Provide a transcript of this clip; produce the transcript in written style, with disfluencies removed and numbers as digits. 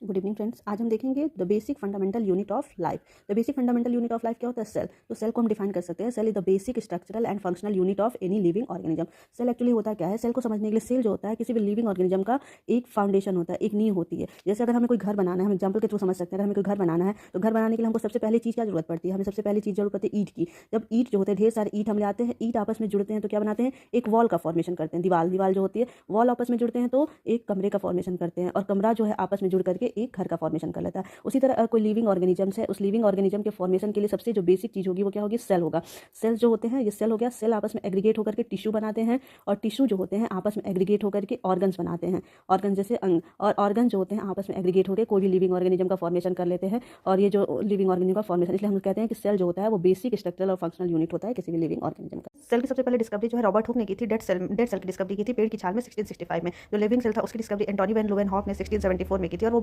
Good evening friends. आज हम देखेंगे the basic fundamental unit of life. The basic fundamental unit of life क्या होता है? सेल। तो सेल को हम डिफाइन कर सकते हैं, cell is the basic structural and functional unit of any living organism. Cell actually होता क्या है? सेल को समझने के लिए, सेल जो होता है किसी भी लिविंग ऑर्गेनिज्म का एक फाउंडेशन होता है, एक नींव होती है। जैसे अगर हमें कोई घर बनाना है, हम एग्जाम्पल के थ्रू समझ सकते हैं। अगर हमें कोई घर बनाना है तो घर बनाने के लिए हमको सबसे पहले चीज़ क्या जरूरत पड़ती है? हमें सबसे पहली चीज़ जरूरत पड़ती है ईंट की। जब ईंट जो होते हैं, ढेर सारे ईंट हम ले आते हैं, ईंट आपस में जुड़ते हैं तो क्या बनाते हैं? एक वॉल का फॉर्मेशन करते हैं। दीवार जो होती है, वॉल आपस में जुड़ते हैं तो एक कमरे का फॉर्मेशन करते हैं, और कमरा जो है आपस में जुड़ करके एक घर का फॉर्मेशन कर लेता है। उसी तरह कोई लिविंग ऑर्गेनिजम्स है, उस लिविंग ऑर्गेनिज्म के फॉर्मेशन के लिए सबसे जो बेसिक चीज़ होगी वो क्या होगी? सेल होगा। सेल जो होते हैं, ये सेल हो गया, सेल आपस में एग्रीगेट होकर के टिश्यू बनाते हैं, और टिश्यू जो होते हैं आपस में एग्रीगेट होकर के ऑर्गन्स बनाते हैं। ऑर्गन जैसे अंग, और ऑर्गन जो होते हैं आपस में एग्रीगेट होकर कोई भी लिविंग ऑर्गेनिज्म का फॉर्मेशन कर लेते हैं। और ये जो लिविंग ऑर्गेनिज्म का फॉर्मेशन, इसलिए हम कहते हैं कि सेल जो होता है वो बेसिक स्ट्रक्चरल और फंक्शनल यूनिट होता है किसी भी लिविंग ऑर्गेनिज्म का। सेल की सबसे पहले डिस्कवरी जो है रॉबर्ट हुक ने की थी। डेड सेल की डिस्कवरी की थी पेड़ की छाल में 1665 में। जो लिविंग सेल था उसकी डिस्कवरी एंटोनी वैन लुवेनहॉक ने 1674 में की थी, और वो